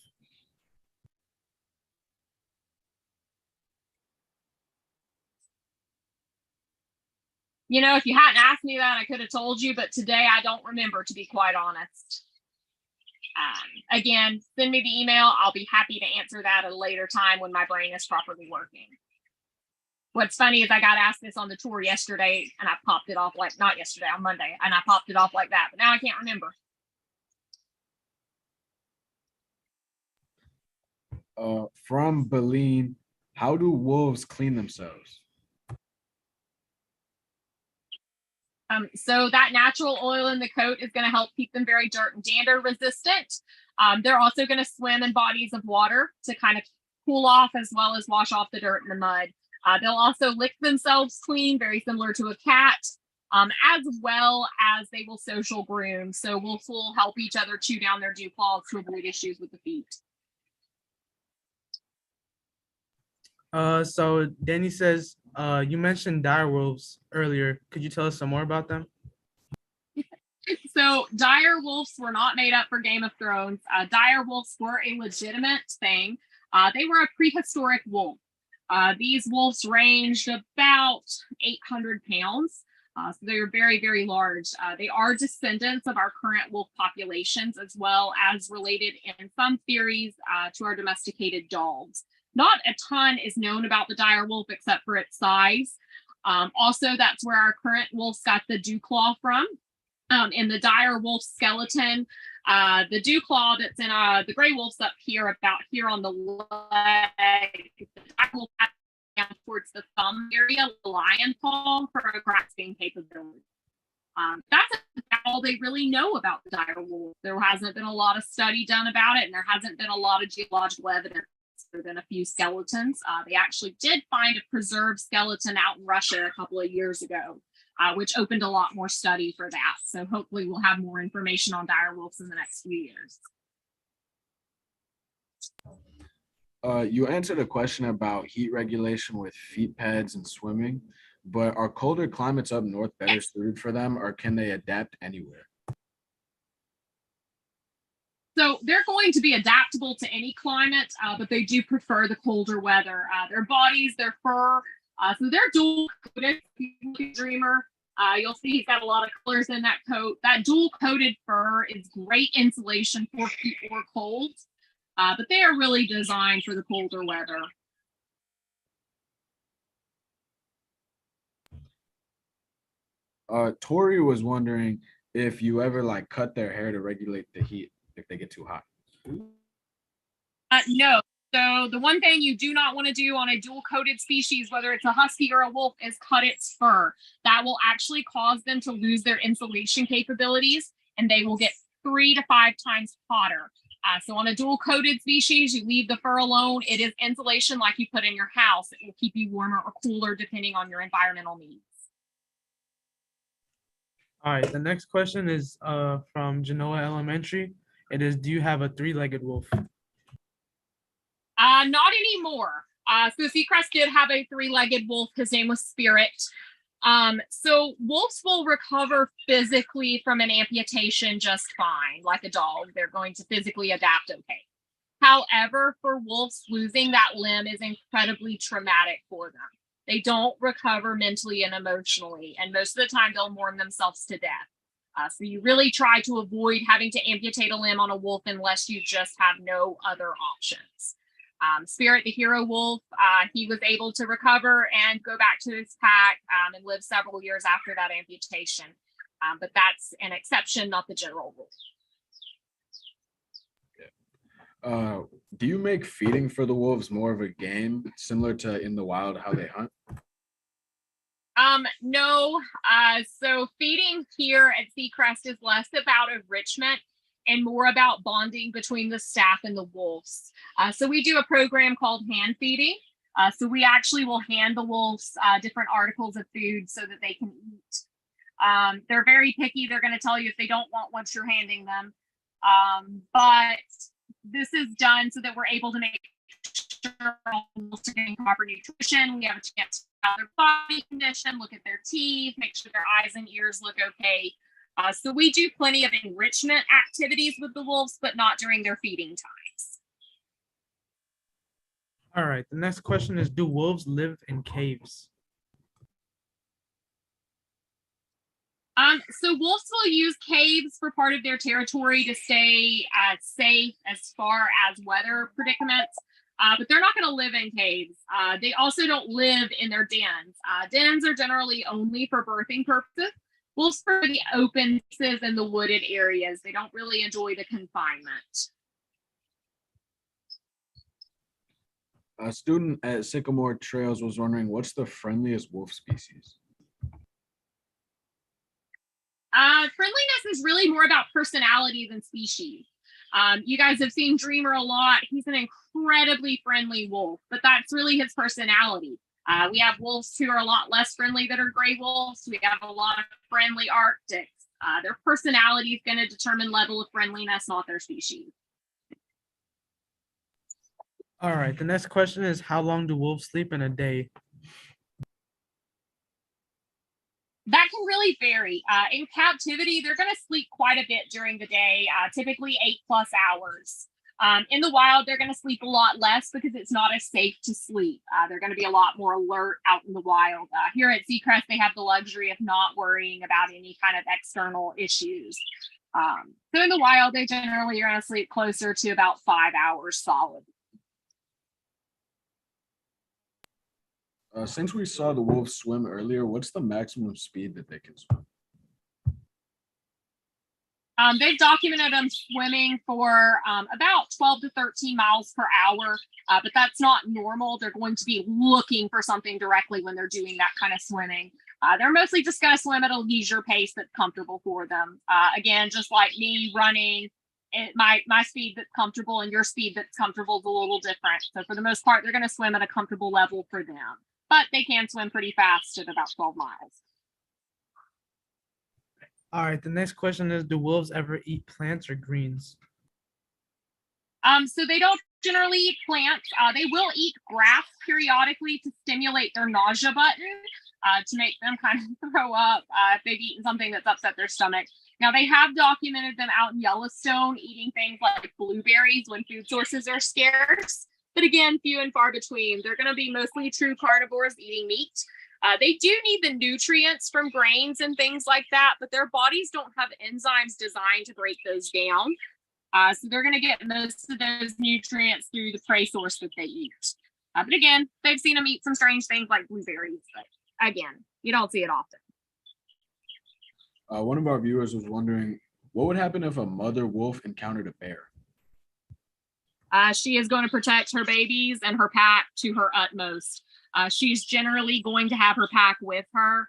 You know, if you hadn't asked me that, I could have told you, but today I don't remember, to be quite honest. Again, send me the email. I'll be happy to answer that at a later time when my brain is properly working. What's funny is I got asked this on the tour yesterday and I popped it off like, not yesterday, on Monday, and I popped it off like that, but now I can't remember. From Beline, how do wolves clean themselves? So that natural oil in the coat is going to help keep them very dirt and dander resistant. They're also going to swim in bodies of water to kind of cool off as well as wash off the dirt and the mud. They'll also lick themselves clean, very similar to a cat, as well as they will social groom. So wolves will help each other chew down their dew claws to avoid issues with the feet. So Danny says, you mentioned dire wolves earlier. Could you tell us some more about them? So dire wolves were not made up for Game of Thrones. Dire wolves were a legitimate thing. They were a prehistoric wolf. These wolves ranged about 800 pounds. So they're very, very large. They are descendants of our current wolf populations, as well as related in some theories to our domesticated dogs. Not a ton is known about the dire wolf except for its size. Also, that's where our current wolves got the dew claw from. In the dire wolf skeleton, the dew claw that's in the gray wolves up here, about here on the leg, the dire wolf down towards the thumb area, the lion paw for a grasping capability. That's about all they really know about the dire wolf. There hasn't been a lot of study done about it, and there hasn't been a lot of geological evidence other than a few skeletons. They actually did find a preserved skeleton out in Russia a couple of years ago, which opened a lot more study for that. So hopefully we'll have more information on dire wolves in the next few years. You answered a question about heat regulation with feet pads and swimming, but are colder climates up north better suited for them, or can they adapt anywhere? So they're going to be adaptable to any climate, but they do prefer the colder weather. Their bodies, their fur, so they're dual coated. Dreamer, you'll see he's got a lot of colors in that coat. That dual coated fur is great insulation for heat or cold, but they are really designed for the colder weather. Tori was wondering, if you ever like cut their hair to regulate the heat if they get too hot? No. So the one thing you do not want to do on a dual-coated species, whether it's a husky or a wolf, is cut its fur. That will actually cause them to lose their insulation capabilities, and they will get 3 to 5 times hotter. So on a dual-coated species, you leave the fur alone. It is insulation like you put in your house. It will keep you warmer or cooler depending on your environmental needs. All right, the next question is from Genoa Elementary. It is, do you have a three-legged wolf? Not anymore. So Seacrest did have a 3-legged wolf. His name was Spirit. So wolves will recover physically from an amputation just fine, like a dog. They're going to physically adapt okay. However, for wolves, losing that limb is incredibly traumatic for them. They don't recover mentally and emotionally, and most of the time they'll mourn themselves to death. So you really try to avoid having to amputate a limb on a wolf unless you just have no other options. Spirit, the hero wolf, he was able to recover and go back to his pack and live several years after that amputation. But that's an exception, not the general rule. Do you make feeding for the wolves more of a game, similar to in the wild how they hunt? No. So feeding here at Seacrest is less about enrichment and more about bonding between the staff and the wolves. So we do a program called hand feeding. So we actually will hand the wolves different articles of food so that they can eat. They're very picky. They're going to tell you if they don't want what you're handing them. But this is done so that we're able to make sure all wolves are getting proper nutrition. We have a chance to have their body condition, look at their teeth, make sure their eyes and ears look okay. So we do plenty of enrichment activities with the wolves, but not during their feeding times. All right, the next question is, do wolves live in caves? So wolves will use caves for part of their territory to stay safe as far as weather predicaments, but they're not going to live in caves. They also don't live in their dens. Dens are generally only for birthing purposes. Wolves prefer the open spaces and the wooded areas. They don't really enjoy the confinement. A student at Sycamore Trails was wondering, what's the friendliest wolf species? Friendliness is really more about personality than species. You guys have seen Dreamer a lot. He's an incredibly friendly wolf, but that's really his personality. We have wolves who are a lot less friendly that are gray wolves. We have a lot of friendly Arctics. Their personality is going to determine level of friendliness, not their species. All right, the next question is, how long do wolves sleep in a day? That can really vary. In captivity, they're going to sleep quite a bit during the day, typically 8+ hours. In the wild, they're going to sleep a lot less because it's not as safe to sleep. They're going to be a lot more alert out in the wild. Here at Seacrest, they have the luxury of not worrying about any kind of external issues. So in the wild, they generally are going to sleep closer to about 5 hours solid. Since we saw the wolves swim earlier, what's the maximum speed that they can swim? They've documented them swimming for about 12 to 13 miles per hour, but that's not normal. They're going to be looking for something directly when they're doing that kind of swimming. They're mostly just going to swim at a leisure pace that's comfortable for them. Again, just like me running, my speed that's comfortable and your speed that's comfortable is a little different. So for the most part, they're going to swim at a comfortable level for them, but they can swim pretty fast at about 12 miles. All right, the next question is, do wolves ever eat plants or greens? So they don't generally eat plants. They will eat grass periodically to stimulate their nausea button, to make them kind of throw up if they've eaten something that's upset their stomach. Now, they have documented them out in Yellowstone eating things like blueberries when food sources are scarce. But again, few and far between. They're going to be mostly true carnivores eating meat. They do need the nutrients from grains and things like that, but their bodies don't have enzymes designed to break those down. So they're going to get most of those nutrients through the prey source that they eat. But again, they've seen them eat some strange things like blueberries. But again, you don't see it often. One of our viewers was wondering what would happen if a mother wolf encountered a bear? She is going to protect her babies and her pack to her utmost. She's generally going to have her pack with her.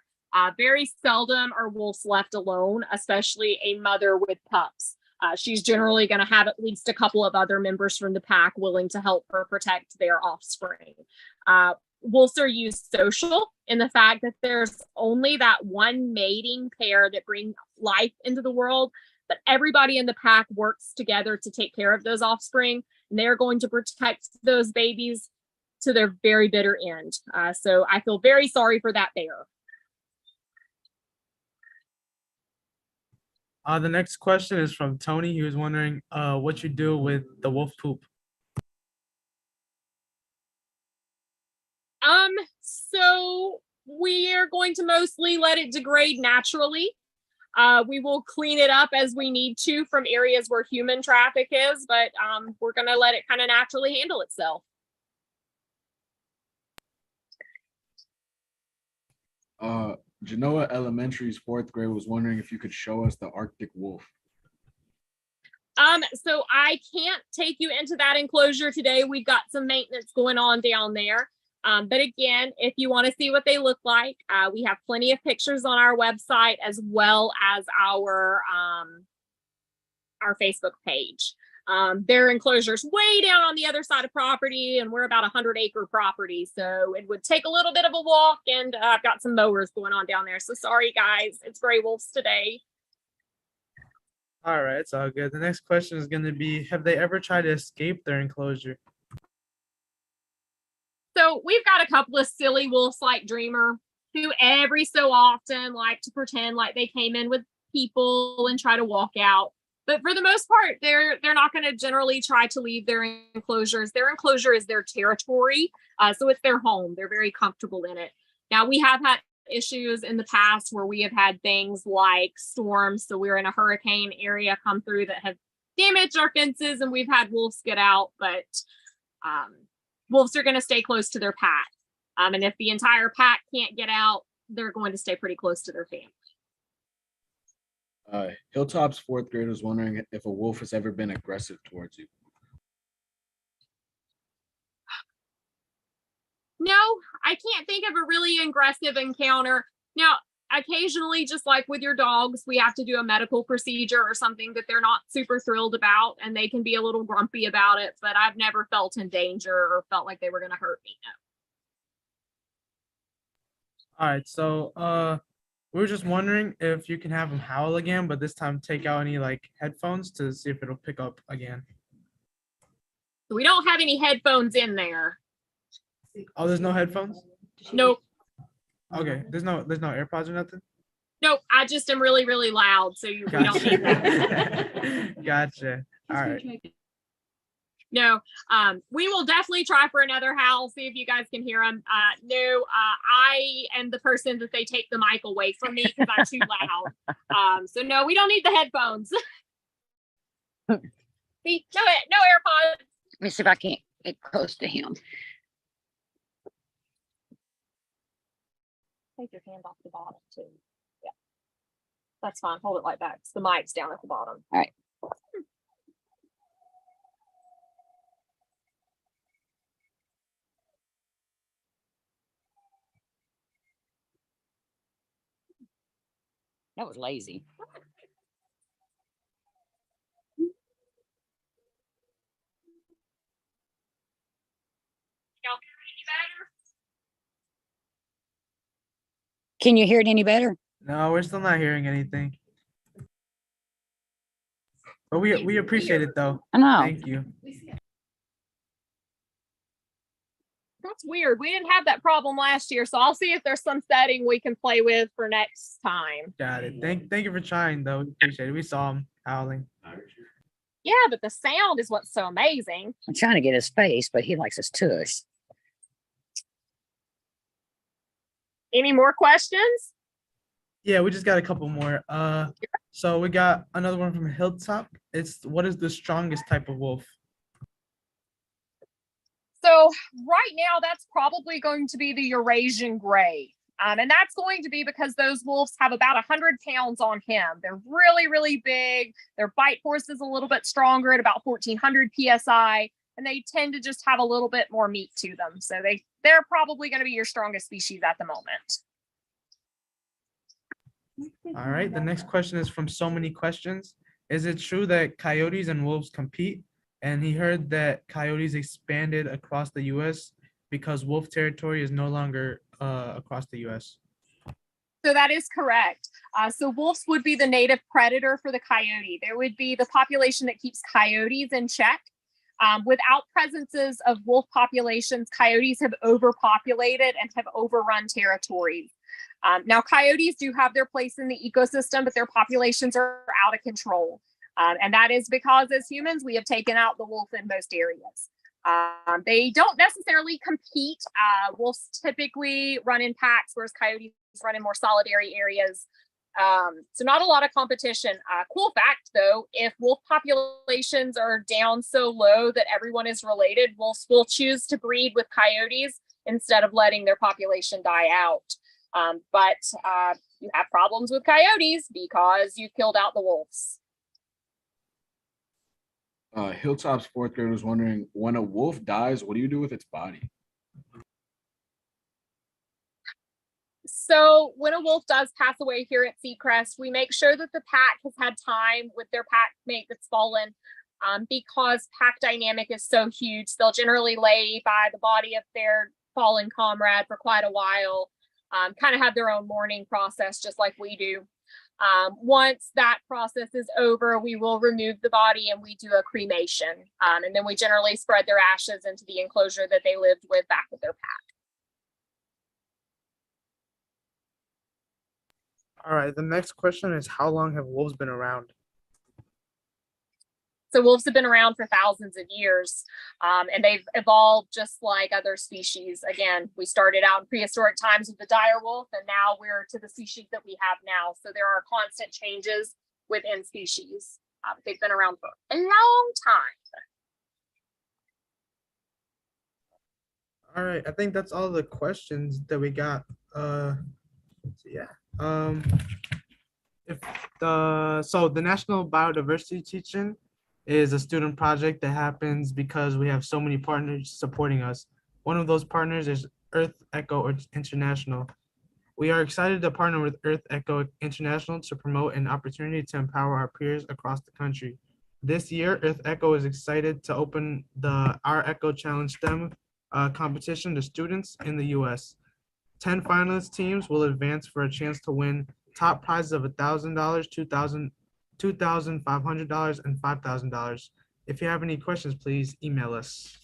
Very seldom are wolves left alone, especially a mother with pups. She's generally going to have at least a couple of other members from the pack willing to help her protect their offspring. Wolves are used social in the fact that there's only that one mating pair that bring life into the world, but everybody in the pack works together to take care of those offspring, and they're going to protect those babies to their very bitter end. So I feel very sorry for that bear. The next question is from Tony. He was wondering what you do with the wolf poop. So we are going to mostly let it degrade naturally. We will clean it up as we need to from areas where human traffic is, but we're going to let it kind of naturally handle itself. Genoa Elementary's 4th grade was wondering if you could show us the Arctic wolf. So I can't take you into that enclosure today. We've got some maintenance going on down there. But again, if you want to see what they look like, we have plenty of pictures on our website as well as our Facebook page. Their enclosure's way down on the other side of property, and we're about 100-acre property. So it would take a little bit of a walk, and I've got some mowers going on down there. So sorry, guys. It's gray wolves today. All right, it's all good. The next question is going to be, have they ever tried to escape their enclosure? So we've got a couple of silly wolves like Dreamer who every so often like to pretend like they came in with people and try to walk out. But for the most part, they're not going to generally try to leave their enclosures. Their enclosure is their territory. So it's their home. They're very comfortable in it. Now, we have had issues in the past where we have had things like storms. So we're in a hurricane area come through that have damaged our fences, and we've had wolves get out. But wolves are going to stay close to their pack. And if the entire pack can't get out, they're going to stay pretty close to their family. Hilltop's 4th grade was wondering if a wolf has ever been aggressive towards you. No, I can't think of a really aggressive encounter. Now, occasionally, just like with your dogs, we have to do a medical procedure or something that they're not super thrilled about, and they can be a little grumpy about it, but I've never felt in danger or felt like they were going to hurt me. No. All right, so we were just wondering if you can have them howl again, but this time take out any like headphones to see if it'll pick up again. So we don't have any headphones in there. Oh, there's no headphones? Nope. Okay, there's no AirPods or nothing? Nope, I just am really, really loud, so we don't need that. Gotcha. All right. No, we will definitely try for another howl, see if you guys can hear them. No, I am the person that they take the mic away from me because I'm too loud. So no, we don't need the headphones. See, no AirPods. Let me see if I can't get close to him. Take your hand off the bottom too. Yeah, that's fine. Hold it like that. The mic's down at the bottom. All right. That was lazy. Y'all hear it any better? Can you hear it any better? No, we're still not hearing anything. But we appreciate it though. I know. Thank you. That's weird. We didn't have that problem last year, so I'll see if there's some setting we can play with for next time. Got it. Thank you for trying though. We appreciate it. We saw him howling. Yeah, but the sound is what's so amazing. I'm trying to get his face, but he likes his tush. Any more questions? Yeah, we just got a couple more. So we got another one from Hilltop. What is the strongest type of wolf? So right now, that's probably going to be the Eurasian gray. And that's going to be because those wolves have about 100 pounds on him. They're really, really big. Their bite force is a little bit stronger at about 1400 PSI, and they tend to just have a little bit more meat to them. So they're probably going to be your strongest species at the moment. All right, the next question is from So Many Questions. Is it true that coyotes and wolves compete? And he heard that coyotes expanded across the U.S. because wolf territory is no longer across the U.S. So that is correct. So wolves would be the native predator for the coyote. There would be the population that keeps coyotes in check. Without presences of wolf populations, coyotes have overpopulated and have overrun territories. Now, coyotes do have their place in the ecosystem, but their populations are out of control. And that is because as humans, we have taken out the wolf in most areas. They don't necessarily compete. Wolves typically run in packs, whereas coyotes run in more solitary areas. So not a lot of competition. Cool fact though, if wolf populations are down so low that everyone is related, wolves will choose to breed with coyotes instead of letting their population die out. But you have problems with coyotes because you've killed out the wolves. Hilltop's fourth grade was wondering, when a wolf dies, what do you do with its body? So when a wolf does pass away here at Seacrest, we make sure that the pack has had time with their pack mate that's fallen. Because pack dynamic is so huge, they'll generally lay by the body of their fallen comrade for quite a while, kind of have their own mourning process, just like we do. Once that process is over, we will remove the body and we do a cremation. And then we generally spread their ashes into the enclosure that they lived with back with their pack. All right, the next question is, how long have wolves been around? So wolves have been around for thousands of years, and they've evolved just like other species. Again, we started out in prehistoric times with the dire wolf, and now we're to the species that we have now. So there are constant changes within species. They've been around for a long time. All right, I think that's all the questions that we got. So yeah. So the National Biodiversity Teaching is a student project that happens because we have so many partners supporting us. One of those partners is Earth Echo International. We are excited to partner with Earth Echo International to promote an opportunity to empower our peers across the country. This year, Earth Echo is excited to open the Our Echo Challenge STEM competition to students in the U.S. 10 finalist teams will advance for a chance to win top prizes of $1,000, $2,500, and $5,000. If you have any questions, please email us.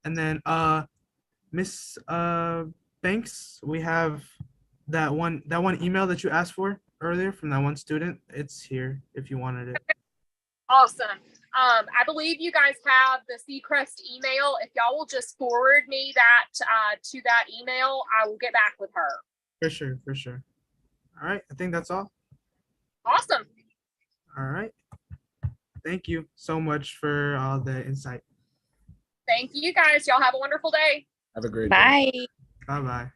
And then Miss Banks, we have that one email that you asked for earlier from that one student. It's here if you wanted it. Awesome. I believe you guys have the Seacrest email. If y'all will just forward me that to that email, I will get back with her. For sure. All right, I think that's all. Awesome. All right. Thank you so much for all the insight. Thank you guys. Y'all have a wonderful day. Have a great day. Bye. Bye-bye.